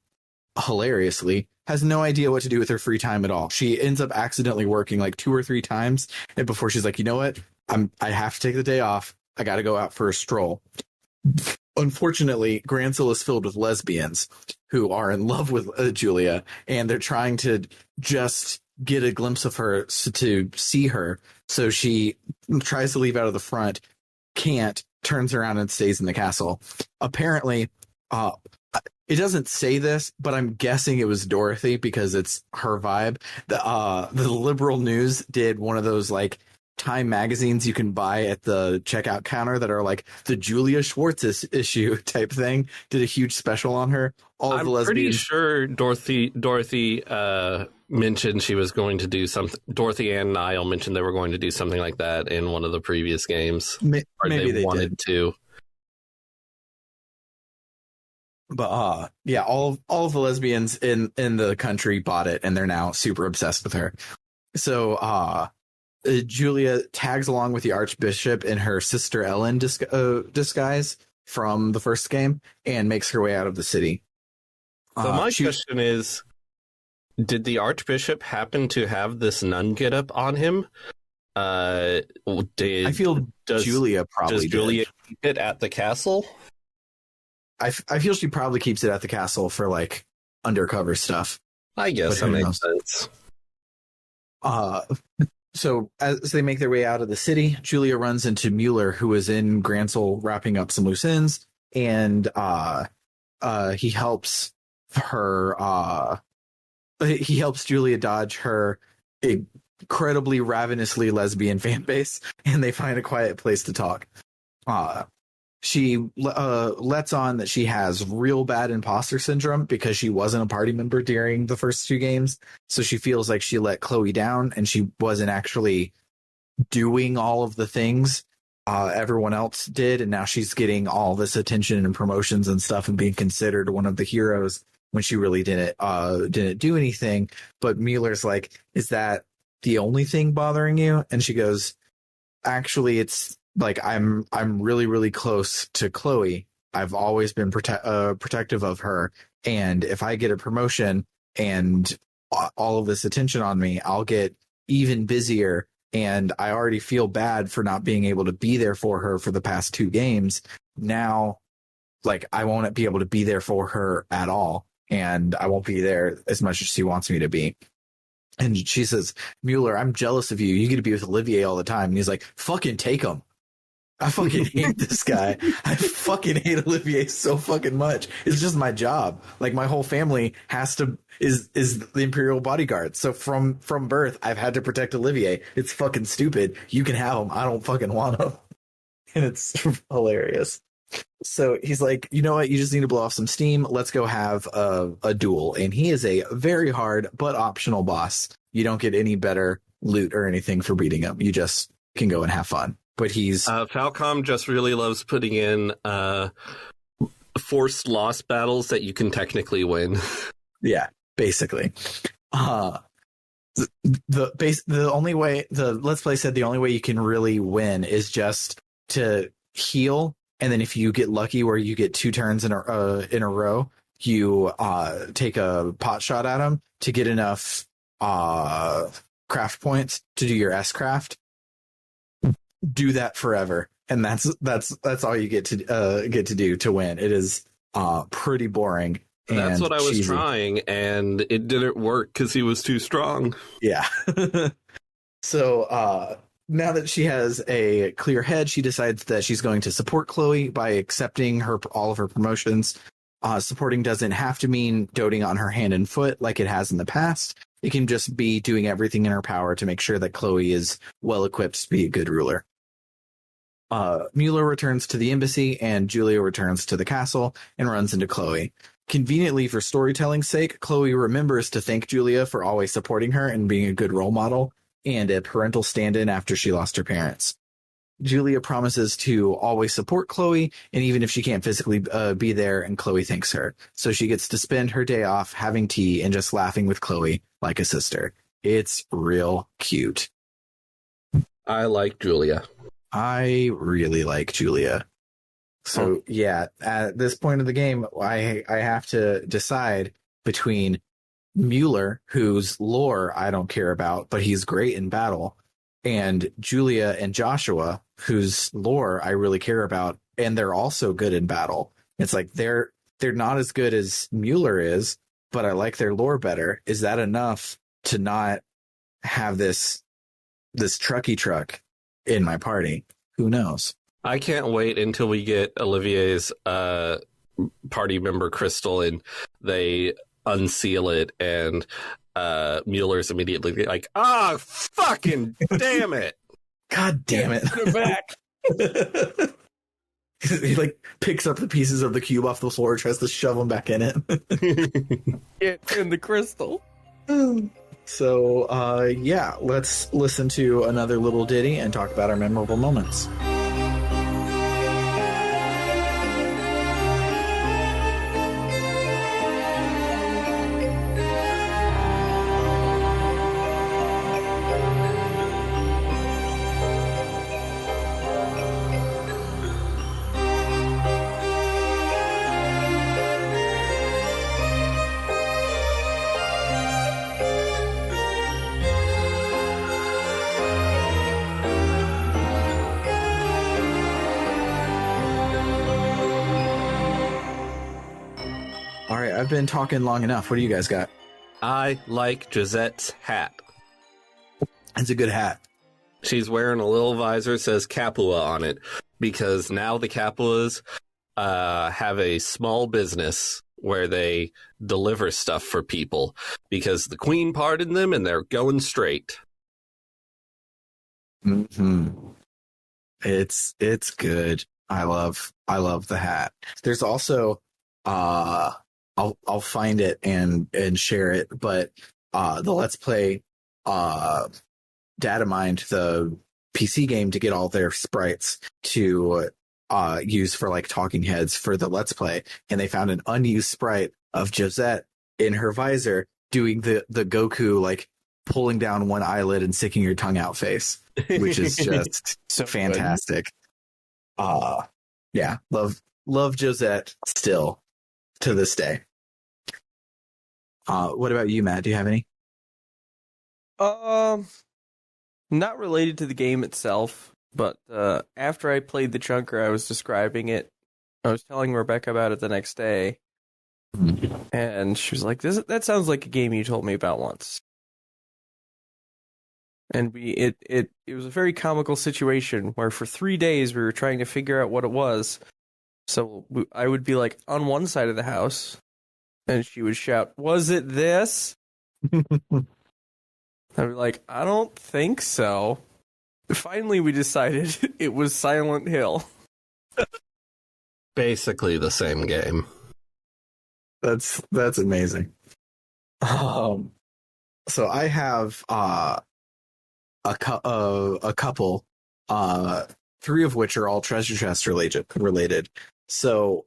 S1: hilariously, has no idea what to do with her free time at all. She ends up accidentally working like 2 or 3 times, and before she's like, you know what? I have to take the day off. I got to go out for a stroll. Unfortunately, Grancel is filled with lesbians who are in love with Julia, and they're trying to just get a glimpse of her to see her. So she tries to leave out of the front, can't, turns around and stays in the castle. Apparently, it doesn't say this, but I'm guessing it was Dorothy because it's her vibe. The Liberal News did one of those like Time magazines you can buy at the checkout counter that are like the Julia Schwartz issue type thing. Did a huge special on her.
S2: I'm pretty sure Dorothy mentioned she was going to do something. Dorothy and Niall mentioned they were going to do something like that in one of the previous games.
S1: Maybe they
S2: wanted to.
S1: But yeah, all of the lesbians in the country bought it, and they're now super obsessed with her. So Julia tags along with the Archbishop in her Sister Ellen disguise from the first game and makes her way out of the city.
S2: So my question is, did the Archbishop happen to have this nun get up on him? I
S1: feel Julia probably
S2: does Julia keep it at the castle?
S1: I feel she probably keeps it at the castle for like undercover stuff.
S2: I guess that makes sense.
S1: So as they make their way out of the city, Julia runs into Mueller, who is in Grancel wrapping up some loose ends, and he helps her. He helps Julia dodge her incredibly ravenously lesbian fan base, and they find a quiet place to talk. She lets on that she has real bad imposter syndrome because she wasn't a party member during the first 2 games. So she feels like she let Chloe down and she wasn't actually doing all of the things everyone else did. And now she's getting all this attention and promotions and stuff and being considered one of the heroes when she really didn't do anything. But Mueller's like, is that the only thing bothering you? And she goes, actually, it's like I'm really, really close to Chloe. I've always been protective of her. And if I get a promotion and all of this attention on me, I'll get even busier. And I already feel bad for not being able to be there for her for the past 2 games. Now, like, I won't be able to be there for her at all. And I won't be there as much as she wants me to be. And she says, Mueller, I'm jealous of you. You get to be with Olivier all the time. And he's like, fucking take him. I fucking hate this guy. I fucking hate Olivier so fucking much. It's just my job. Like, my whole family is the Imperial bodyguard. So from birth, I've had to protect Olivier. It's fucking stupid. You can have him. I don't fucking want him. And it's hilarious. So he's like, you know what? You just need to blow off some steam. Let's go have a duel. And he is a very hard but optional boss. You don't get any better loot or anything for beating him. You just can go and have fun. but he's
S2: Falcom just really loves putting in forced loss battles that you can technically win.
S1: yeah, basically. The only way the Let's Play said the only way you can really win is just to heal, and then if you get lucky where you get 2 turns in a row, you take a pot shot at him to get enough craft points to do your S craft. Do that forever, and that's all you get to do to win. It is pretty boring.
S2: That's what I was
S1: cheesy.
S2: trying, and it didn't work because he was too strong.
S1: Yeah. So now that she has a clear head, she decides that she's going to support Chloe by accepting all of her promotions. Supporting doesn't have to mean doting on her hand and foot like it has in the past. It can just be doing everything in her power to make sure that Chloe is well equipped to be a good ruler. Mueller returns to the embassy, and Julia returns to the castle and runs into Chloe. Conveniently, for storytelling's sake, Chloe remembers to thank Julia for always supporting her and being a good role model and a parental stand-in after she lost her parents. Julia promises to always support Chloe, and even if she can't physically be there, and Chloe thanks her. So she gets to spend her day off having tea and just laughing with Chloe like a sister. It's real cute.
S2: I like Julia.
S1: I really like Julia. So yeah, at this point of the game, I have to decide between Mueller, whose lore I don't care about, but he's great in battle, and Julia and Joshua, whose lore I really care about, and they're also good in battle. It's like they're not as good as Mueller is, but I like their lore better. Is that enough to not have this trucky truck in my party? Who knows?
S2: I can't wait until we get Olivier's party member crystal and they unseal it, and Mueller's immediately like, fucking damn it.
S1: God damn it.
S3: Put it back.
S1: He like picks up the pieces of the cube off the floor, tries to shove them back in it.
S3: Get in the crystal.
S1: So, yeah, let's listen to another little ditty and talk about our memorable moments. All right, I've been talking long enough. What do you guys got?
S2: I like Josette's hat.
S1: It's a good hat.
S2: She's wearing a little visor that says Capua on it, because now the Capuas have a small business where they deliver stuff for people, because the queen pardoned them and they're going straight.
S1: Mm-hmm. It's good. I love the hat. There's also I'll find it and share it, but the Let's Play data mined the PC game to get all their sprites to use for like talking heads for the Let's Play, and they found an unused sprite of Josette in her visor doing the Goku like pulling down one eyelid and sticking your tongue out face, which is just
S3: So
S1: fantastic. Yeah, love Josette still to this day. What about you, Matt? Do you have any?
S3: Not related to the game itself, but after I played the chunker, I was describing it. I was telling Rebecca about it the next day, and she was like, "That sounds like a game you told me about once." And it was a very comical situation where for 3 days we were trying to figure out what it was. So I would be like on one side of the house, and she would shout, "Was it this?" I'd be like, "I don't think so." Finally, we decided it was Silent Hill.
S2: Basically the same game.
S1: That's amazing. So I have a couple 3 of which are all treasure chest related. So,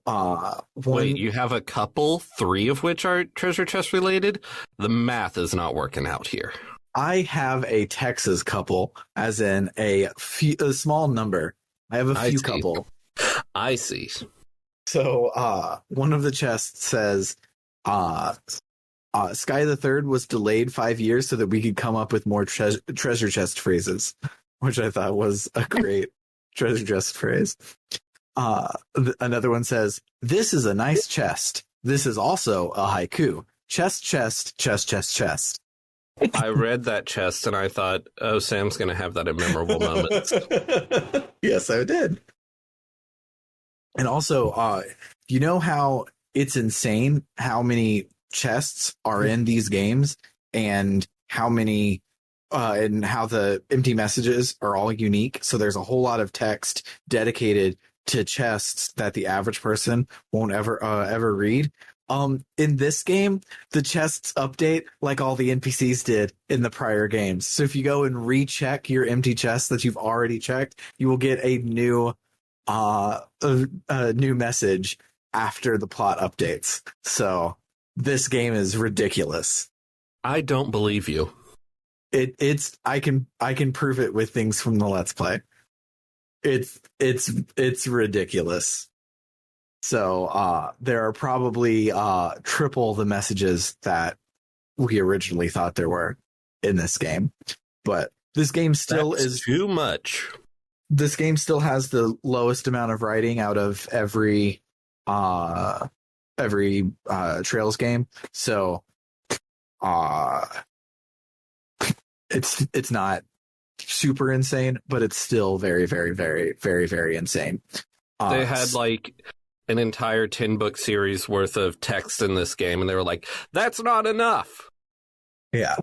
S2: Wait, you have a couple, 3 of which are treasure chest related? The math is not working out here.
S1: I have a Texas couple, as in a small number. I have a few couple.
S2: I see.
S1: So, one of the chests says, Sky the Third was delayed 5 years so that we could come up with more treasure chest phrases, which I thought was a great treasure chest phrase. Another one says, this is a nice chest. This is also a haiku. Chest, chest, chest, chest, chest.
S2: I read that chest and I thought, oh, Sam's going to have that in memorable moments.
S1: Yes, I did. And also, you know how it's insane how many chests are in these games and how many and how the empty messages are all unique. So there's a whole lot of text dedicated to chests that the average person won't ever read. In this game, the chests update like all the NPCs did in the prior games. So if you go and recheck your empty chests that you've already checked, you will get a new new message after the plot updates. So this game is ridiculous.
S2: I don't believe you.
S1: It's I can prove it with things from the Let's Play. It's ridiculous. So there are probably triple the messages that we originally thought there were in this game. But this game still is
S2: too much.
S1: This game still has the lowest amount of writing out of every Trails game. So it's not super insane, but it's still very, very, very, very, very insane.
S2: They had like an entire 10-book series worth of text in this game, and they were like, that's not enough.
S1: Yeah.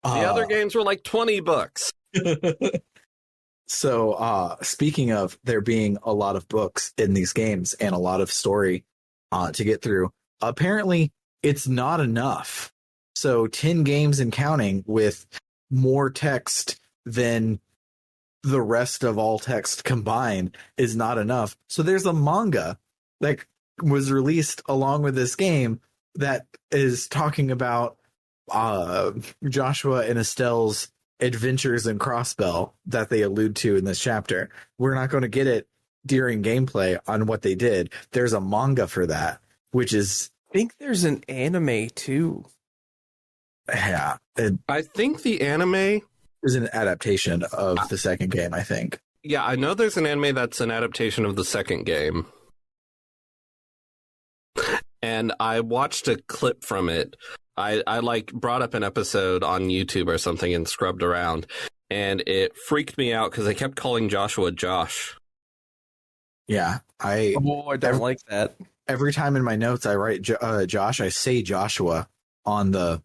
S2: The other games were like 20 books.
S1: So speaking of there being a lot of books in these games and a lot of story to get through, apparently it's not enough. So 10 games and counting with more text than the rest of all text combined is not enough. So there's a manga that was released along with this game that is talking about Joshua and Estelle's adventures in Crossbell that they allude to in this chapter. We're not going to get it during gameplay on what they did. There's a manga for that, which is...
S3: I think there's an anime too.
S1: Yeah.
S2: I think the anime
S1: is an adaptation of the second game, I think.
S2: Yeah, I know there's an anime that's an adaptation of the second game. And I watched a clip from it. I like brought up an episode on YouTube or something and scrubbed around, and it freaked me out because they kept calling Joshua Josh.
S1: Yeah, I
S3: don't like that.
S1: Every time in my notes I write Josh, I say Joshua on the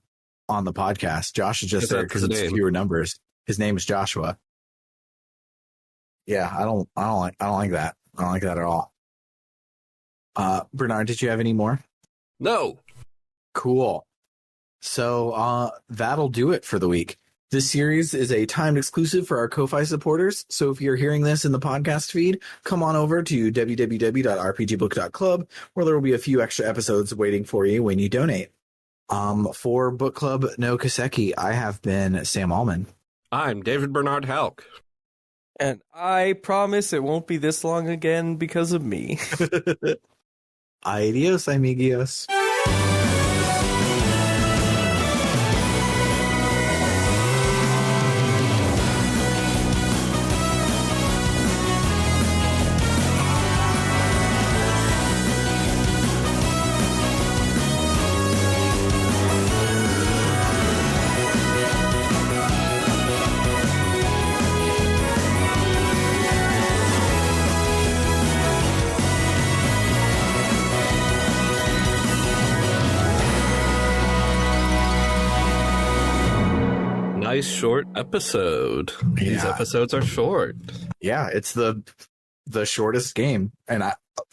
S1: podcast. Josh is just there because it's fewer numbers. His name is Joshua. Yeah, I don't like that. I don't like that at all. Bernard, did you have any more?
S2: No.
S1: Cool. So that'll do it for the week. This series is a timed exclusive for our Ko-Fi supporters. So if you're hearing this in the podcast feed, come on over to www.rpgbook.club, where there will be a few extra episodes waiting for you when you donate. For Book Club No Kiseki, I have been Sam Allman.
S2: I'm David Bernard Hauk.
S3: And I promise it won't be this long again because of me.
S1: Adios, amigos.
S2: Nice short episode. These episodes are short.
S1: Yeah, it's the shortest game, and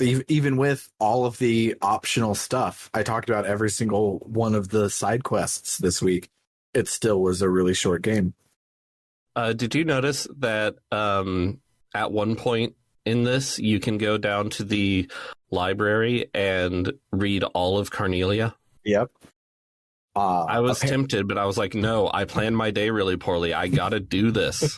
S1: even with all of the optional stuff, I talked about every single one of the side quests this week. It still was a really short game.
S2: Did you notice that at one point in this, you can go down to the library and read all of Carnelia.
S1: Yep.
S2: I was tempted, but I was like, no, I planned my day really poorly. I gotta do this.